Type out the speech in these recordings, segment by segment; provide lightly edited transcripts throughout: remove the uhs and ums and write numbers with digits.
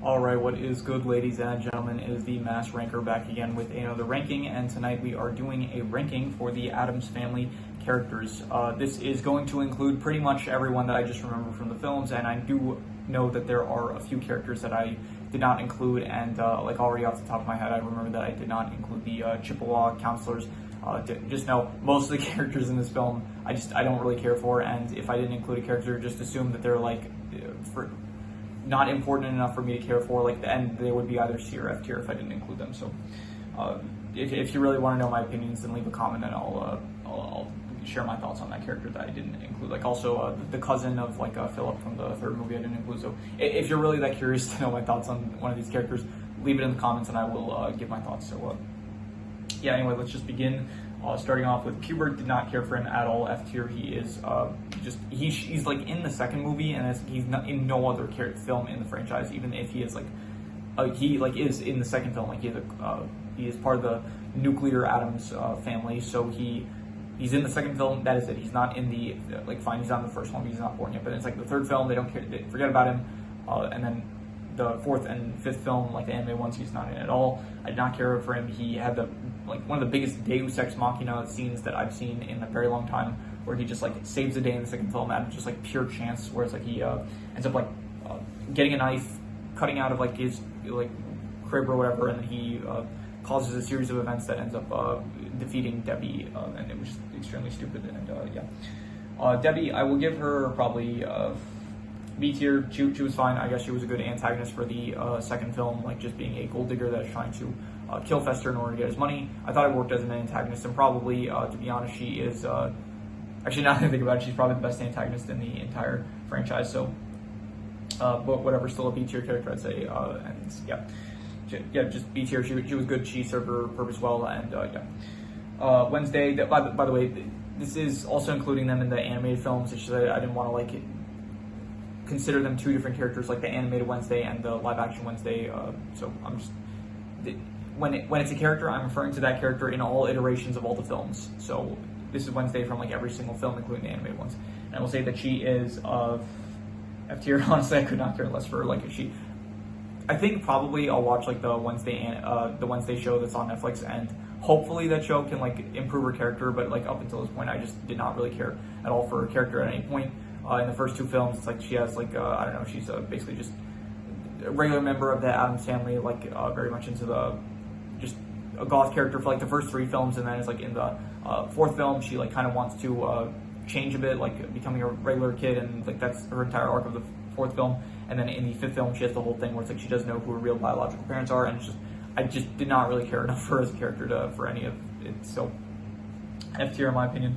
Alright, what is good, ladies and gentlemen? It is the Mass Ranker back again with another ranking, and tonight we are doing a ranking for the Addams Family characters. This is going to include pretty much everyone that I just remember from the films, and I do know that there are a few characters that I did not include, and like already off the top of my head, I remember that I did not include the Chippewa counselors. Just know most of the characters in this film I don't really care for, and if I didn't include a character, just assume that they're like not important enough for me to care for, and they would be either C or F tier if I didn't include them. So if you really want to know my opinions, then leave a comment and I'll share my thoughts on that character that I didn't include. Like also the cousin of Philip from the third movie I didn't include. So if you're really that curious to know my thoughts on one of these characters, leave it in the comments and I will give my thoughts. So yeah, anyway, let's just begin. Starting off with Pubert, did not care for him at all. F tier. He is he's like in the second movie, and he's not in no other film in the franchise. Even if he is is in the second film, he is part of the nuclear Addams family. So he's in the second film. That is it. He's not in the fine. He's not in the first one. He's not born yet. But it's like the third film. They don't care. They forget about him. And then the fourth and fifth film, like the anime ones, he's not in at all. I did not care for him. He had one of the biggest Deus Ex Machina scenes that I've seen in a very long time, where he just saves the day in the second film out of just pure chance, where it's he ends up getting a knife, cutting out of his crib or whatever, and then he causes a series of events that ends up defeating Debbie, and it was just extremely stupid. And yeah, Debbie, I will give her probably B tier. She was fine. I guess she was a good antagonist for the second film, just being a gold digger that is trying to kill Fester in order to get his money. I thought it worked as an antagonist, and probably, to be honest, she is, actually now that I think about it, she's probably the best antagonist in the entire franchise, so, but whatever, still a B tier character, I'd say, and yeah, just B tier. She was good. She served her purpose well, and yeah. Wednesday, by the way, this is also including them in the animated films. It's just I didn't want to consider them two different characters, like the animated Wednesday and the live action Wednesday. So I'm just when it's a character, I'm referring to that character in all iterations of all the films. So this is Wednesday from every single film, including the animated ones. And I will say that she is F tier. Honestly, I could not care less for her. I think probably I'll watch the Wednesday show that's on Netflix, and hopefully that show can improve her character. But up until this point, I just did not really care at all for her character at any point. In the first two films, it's she has I don't know, she's basically just a regular member of the Addams family, very much into just a goth character for the first three films, and then it's in the fourth film she kind of wants to change a bit, becoming a regular kid, and that's her entire arc of the fourth film. And then in the fifth film she has the whole thing where it's she doesn't know who her real biological parents are, and I just did not really care enough for her as a character for any of it. So F tier in my opinion.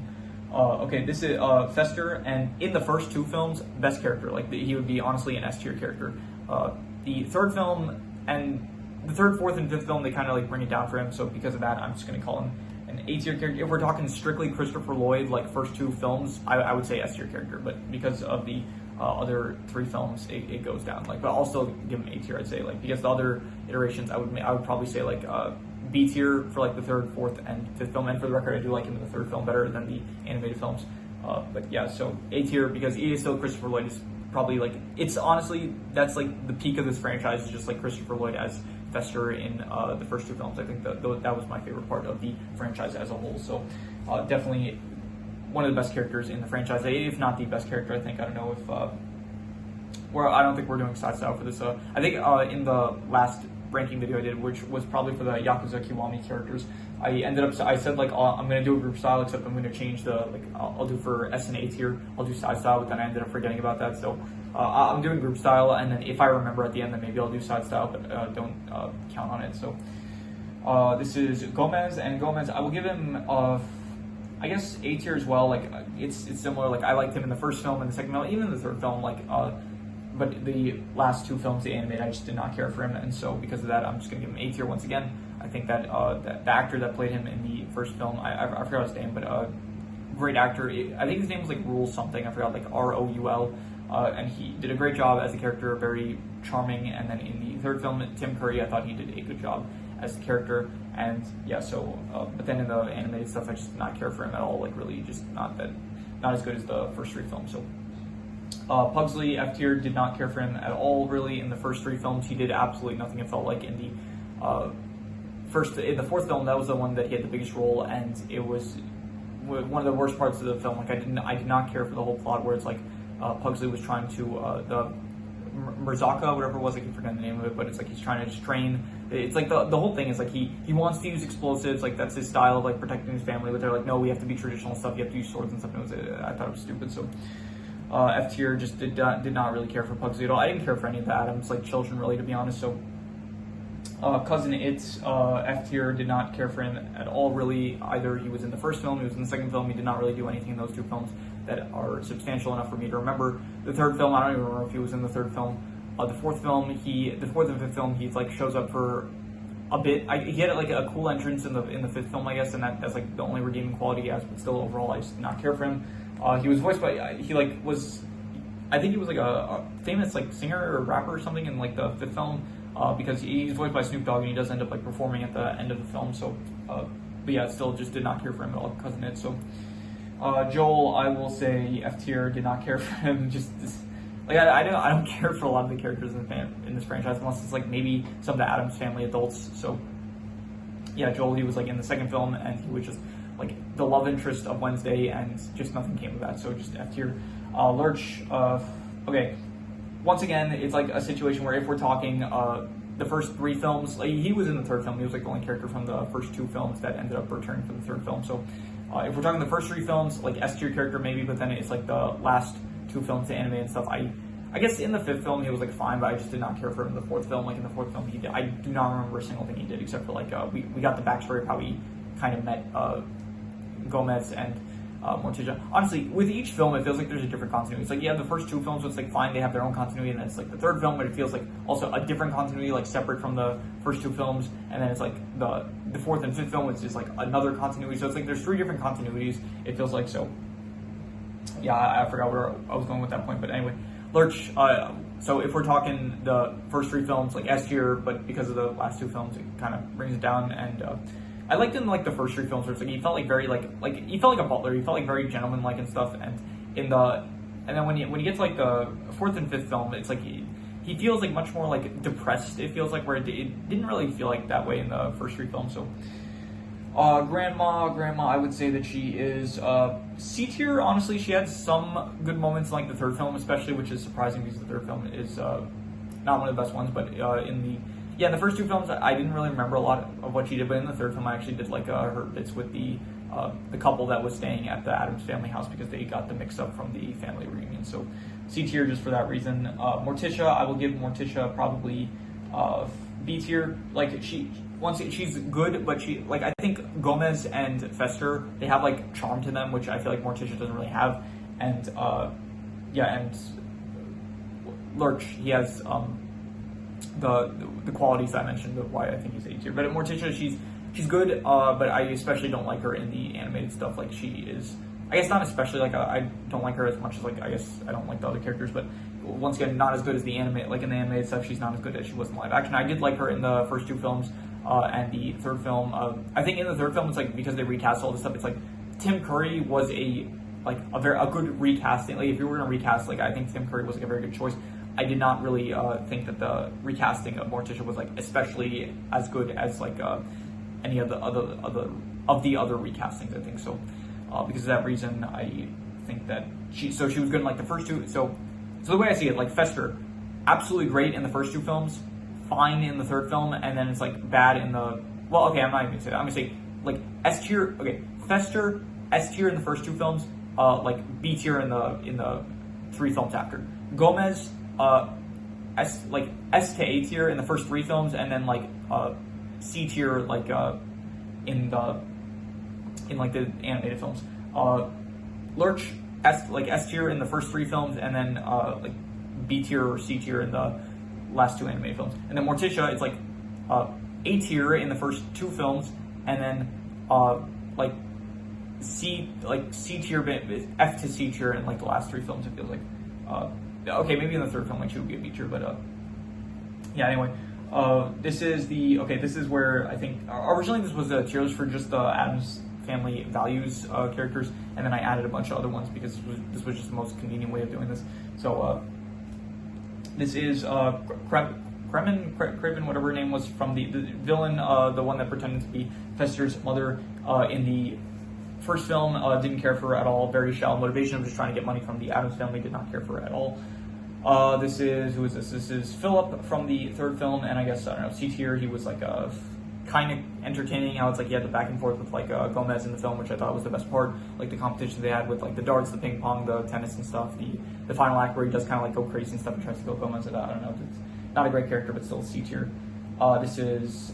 Okay, this is Fester, and in the first two films, best character. He would be honestly an S tier character. The third film and the third, fourth, and fifth film, they kind of bring it down for him. So because of that, I'm just going to call him an A tier character. If we're talking strictly Christopher Lloyd, first two films, I would say S tier character. But because of the other three films, it goes down. But I'll still give him A tier. I'd say because the other iterations, I would probably say B tier for the third, fourth, and fifth film. And for the record, I do like him in the third film better than the animated films. But yeah, so A tier because he is still Christopher Lloyd. Is probably it's honestly that's the peak of this franchise is just Christopher Lloyd as Fester in the first two films. I think that was my favorite part of the franchise as a whole. So definitely one of the best characters in the franchise, if not the best character. I think. I don't know if I don't think we're doing side style for this. I think in the last ranking video I did, which was probably for the Yakuza Kiwami characters, I said I'm gonna do a group style, except I'm gonna change the I'll do for S and A tier, I'll do side style, but then I ended up forgetting about that. So I'm doing group style, and then if I remember at the end, then maybe I'll do side style, but don't count on it. So this is Gomez, and Gomez, I will give him I guess A tier as well. It's similar. I liked him in the first film and the second film, even in the third film. But the last two films, the animated, I just did not care for him, and so because of that, I'm just going to give him A tier once again. I think that the actor that played him in the first film, I forgot his name, but great actor. I think his name was Rule something. I forgot, Roul, and he did a great job as a character, very charming. And then in the third film, Tim Curry, I thought he did a good job as the character. And yeah, so but then in the animated stuff, I just did not care for him at all. Really, just not as good as the first three films. So Pugsley, F tier, did not care for him at all, really. In the first 3 films, he did absolutely nothing, it felt like. In the fourth film, that was the one that he had the biggest role, and it was one of the worst parts of the film. Like, I did not care for the whole plot where it's like Pugsley was trying to the Mirzaka, whatever it was, I can forget the name of it, but it's like he's trying to just train. It's like the whole thing is like he wants to use explosives, like that's his style of like protecting his family, but they're like, no, we have to be traditional stuff, you have to use swords and stuff. I thought it was stupid. So F tier just did not really care for Pugsley at all. I didn't care for any of the Addams like children, really, to be honest. So Cousin It's, F tier, did not care for him at all, really. Either he was in the first film, he was in the second film, he did not really do anything in those 2 films that are substantial enough for me to remember. The third film, I don't even remember if he was in the third film. The fourth and fifth film, he like shows up for a bit. He had like a cool entrance in the fifth film, I guess, and that's like the only redeeming quality he has. But still, overall, I just did not care for him. He was voiced by I think he was like a famous like singer or rapper or something in like the fifth film, because he's voiced by Snoop Dogg and he does end up like performing at the end of the film. So, but yeah, still just did not care for him at all, Cousin It. So, Joel, I will say F tier, did not care for him. Like I don't care for a lot of the characters in this franchise, unless it's like maybe some of the Addams Family adults. So yeah, Joel, he was like in the second film, and he was just like the love interest of Wednesday, and just nothing came of that. So just F tier. Lurch, okay. Once again, it's like a situation where if we're talking the first 3 films, like he was in the third film. He was like the only character from the first 2 films that ended up returning for the third film. So if we're talking the first 3 films, like S tier character maybe, but then it's like the last 2 films, the anime and stuff. I guess in the 5th film he was like fine, but I just did not care for him in the 4th film. Like in the 4th film, I do not remember a single thing he did except for like we got the backstory of how he kind of met Gomez and Morticia. Honestly, with each film, it feels like there's a different continuity. It's like, yeah, the first 2 films, it's like fine, they have their own continuity, and then it's like the third film, but it feels like also a different continuity, like separate from the first 2 films, and then it's like the 4th and 5th film, it's just like another continuity. So it's like there's 3 different continuities, it feels like. So yeah, I forgot where I was going with that point, but anyway, Lurch. So if we're talking the first 3 films, like S tier, but because of the last 2 films, it kind of brings it down. And I liked in like the first 3 films where it's like he felt like very like he felt like a butler. He felt like very gentlemanlike and stuff. And then when you get to like the 4th and 5th film, it's like he feels like much more like depressed. It feels like where it didn't really feel like that way in the first 3 films. So Grandma, I would say that she is C tier. Honestly, she had some good moments in like the 3rd film, especially, which is surprising because the 3rd film is not one of the best ones. But in the first 2 films, I didn't really remember a lot of what she did, but in the 3rd film, I actually did like her bits with the couple that was staying at the Addams family house because they got the mix up from the family reunion. So C tier just for that reason. Morticia, I will give Morticia probably B tier. Like she's good, but I think Gomez and Fester, they have like charm to them, which I feel like Morticia doesn't really have. And and Lurch, he has the qualities I mentioned of why I think he's A tier. But at Morticia, she's good, but I especially don't like her in the animated stuff. Like she is, I guess not especially, like I don't like her as much as like I guess I don't like the other characters, but once again, not as good as the anime. Like in the animated stuff, she's not as good as she was in live action. I did like her in the first 2 films. And the 3rd film, I think in the 3rd film, it's like because they recast all this stuff. It's like Tim Curry was a good recasting. Like if you were gonna recast, like I think Tim Curry was like a very good choice. I did not really think that the recasting of Morticia was like especially as good as like any of the other recastings. I think so. Because of that reason, I think that she was good in like the first 2. So the way I see it, like Fester, absolutely great in the first 2 films. Fine in the 3rd film, and then it's like bad in the. Well, okay, I'm not even gonna say that. I'm gonna say like S tier. Okay, Fester S tier in the first 2 films. Like B tier in the 3 films after. Gomez S to A tier in the first 3 films, and then like C tier like in the animated films. Lurch S tier in the first 3 films, and then like B tier or C tier in the last 2 animated films. And then Morticia, it's like A tier in the first 2 films, and then C tier, F to C tier in like the last 3 films. It feels like okay, maybe in the 3rd film like she would be a B tier, but yeah. Anyway, this is where I think originally this was the tier list for just the Addams family values characters, and then I added a bunch of other ones because this was just the most convenient way of doing this. So this is Kremen, whatever her name was, from the villain, the one that pretended to be Fester's mother in the first film. Didn't care for her at all. Very shallow motivation of just trying to get money from the Addams family. Did not care for her at all. This is, who is this? This is Philip from the third film, and I guess, I don't know, C tier. He was like kind of entertaining, how it's like he had the back and forth with like Gomez in the film, which I thought was the best part. Like the competition they had with like the darts, the ping pong, the tennis and stuff. The final act where he does kind of like go crazy and stuff and tries to kill Gomez. I don't know. It's not a great character, but still C tier. This is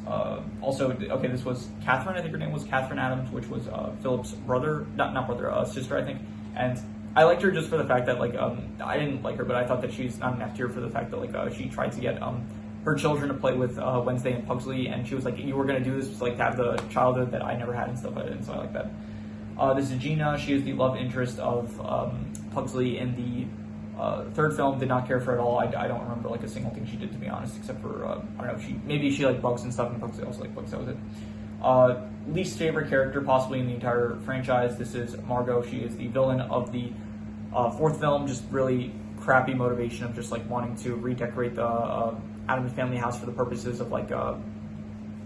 also, okay, this was Catherine, I think her name was Catherine Addams, which was Philip's brother, not brother, sister, I think. And I liked her just for the fact that, like, I didn't like her, but I thought that she's not an F tier for the fact that, like, she tried to get her children to play with Wednesday and Pugsley, and she was like, you were going to do this, like, to have the childhood that I never had and stuff like that, and so I like that. This is Gina. She is the love interest of Pugsley in the third film. Did not care for her at all. I don't remember, like, a single thing she did, to be honest, except for, I don't know, maybe she liked bugs and stuff, and Pugsley also liked bugs, that was it. Least favorite character possibly in the entire franchise. This is Margot. She is the villain of the fourth film. Just really crappy motivation of just like wanting to redecorate the Addams family house for the purposes of like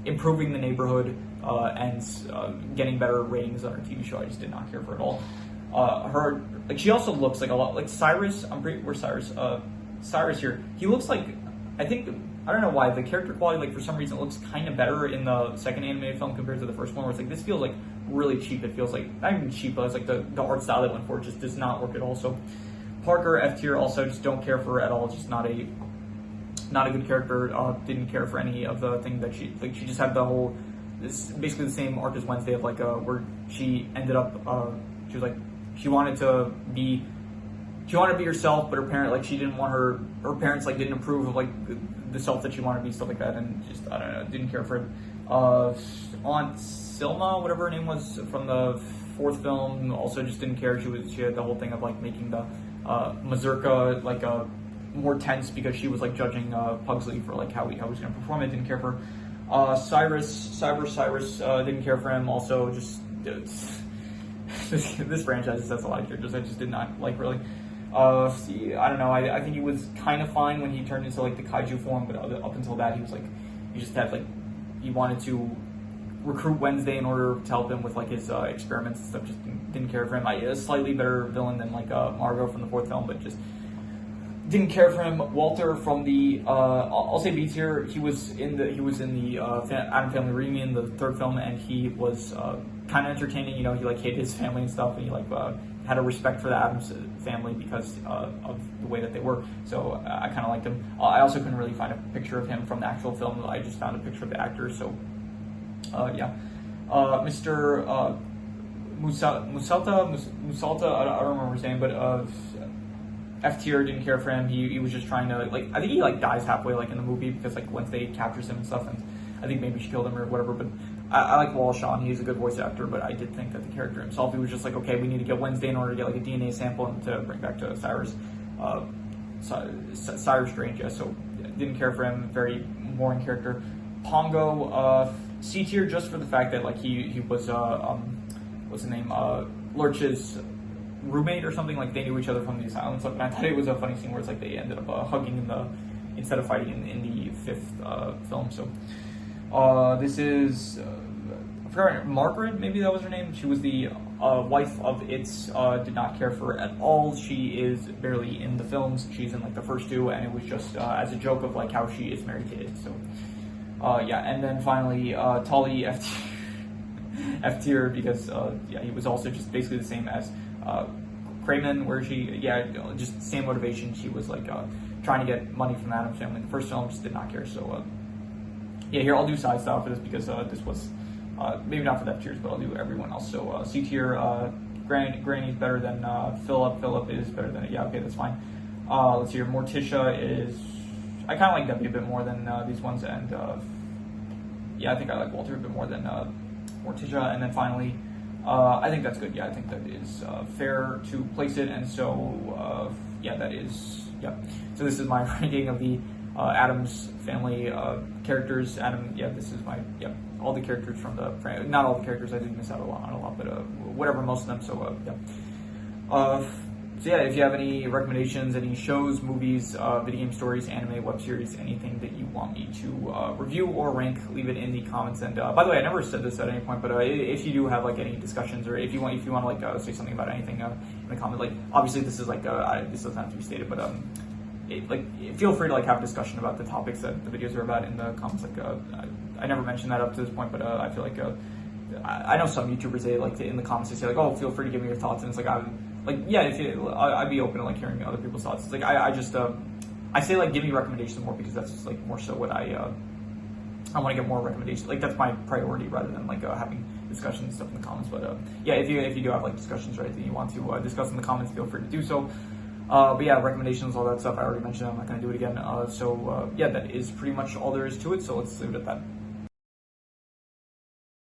improving the neighborhood and getting better ratings on her TV show. I just did not care for her at all. Her, like, she also looks like a lot like Cyrus. Where's Cyrus? Cyrus here. He looks like, I don't know why, the character quality, like, for some reason, it looks kind of better in the second animated film compared to the first one, where it's like, this feels like really cheap. It feels like, not even cheap, but it's like the art style they went for just does not work at all. So Parker, F tier, also just don't care for her at all. Just not a good character. Didn't care for any of the thing that she just had the whole, this basically the same arc as Wednesday of like where she ended up, she was like, she wanted to be herself, but her parent, like, she didn't want her parents, like, didn't approve of, like, the self that she wanted to be, stuff like that, and just, I don't know, didn't care for it. Aunt Silma, whatever her name was, from the fourth film, also just didn't care. She had the whole thing of, like, making the Mazurka, like, more tense because she was, like, judging Pugsley for, like, how he was going to perform it. Didn't care for her. Cyrus, didn't care for him. Also, just, this franchise has a lot of characters I just did not like, really. I don't know, I think he was kind of fine when he turned into, like, the kaiju form, but up until that, he was, like, he just had, like, he wanted to recruit Wednesday in order to help him with, like, his experiments and stuff. Just didn't care for him. A slightly better villain than, like, Margot from the fourth film, but just didn't care for him. Walter from the, I'll say B tier. He was in the Addams Family Reunion, the third film, and he was kind of entertaining. You know, he, like, hated his family and stuff, and he, like, had a respect for the Addams family because of the way that they were. So I kind of liked him. I also couldn't really find a picture of him from the actual film. I just found a picture of the actor. So yeah. Mr. Musalta, I don't remember his name, but F tier, didn't care for him. He was just trying to, like, I think he, like, dies halfway, like, in the movie because, like, Wednesday captures him and stuff, and I think maybe she killed him or whatever, but I like Wallace Shawn. He's a good voice actor, but I did think that the character himself, he was just like, okay, we need to get Wednesday in order to get, like, a DNA sample and to bring back to Cyrus. Cyrus Strange, yeah, so didn't care for him. Very boring character. Pongo, C tier, just for the fact that, like, he was, what's his name, Lurch's roommate or something. Like, they knew each other from the asylum. So, and I thought it was a funny scene where it's like they ended up hugging instead of fighting in the fifth film. So this is I forgot, Margaret, maybe that was her name. She was the wife of It's. Did not care for her at all. She is barely in the films. She's in, like, the first two, and it was just as a joke of, like, how she is married to It. So yeah, and then finally Tully, F tier, because yeah, he was also just basically the same as Craven, where she, yeah, just same motivation. She was, like, trying to get money from the Addams family. The first film, just did not care. So yeah, here I'll do side style for this because this was maybe not for the F tiers, but I'll do everyone else. So C tier, Granny's better than Philip. Philip is better than, yeah, okay, that's fine. Let's see here. Morticia is, I kind of like Debbie a bit more than these ones, and yeah, I think I like Walter a bit more than Morticia. And then finally, I think that's good. Yeah, I think that is fair to place it. And so yeah, that is, yeah. So this is my ranking of the Addams family characters. This is my all the characters from the not all the characters. I did miss out on a lot, but whatever, most of them. So So yeah, if you have any recommendations, any shows, movies, video game stories, anime, web series, anything that you want me to review or rank, leave it in the comments. And by the way, I never said this at any point, but if you do have like any discussions, or if you want to like say something about anything in the comments, like obviously this is like this doesn't have to be stated, but feel free to like have a discussion about the topics that the videos are about in the comments. I never mentioned that up to this point, but I feel like I know some YouTubers, they like to, in the comments, they say like, oh, feel free to give me your thoughts, and it's like I'd be open to like hearing other people's thoughts. It's like I say like give me recommendations more because that's just like more so what I want to get more recommendations. Like that's my priority rather than like having discussions and stuff in the comments. But if you do have like discussions or anything you want to discuss in the comments, feel free to do so. But yeah, recommendations, all that stuff I already mentioned. I'm not going to do it again. That is pretty much all there is to it. So let's leave it at that.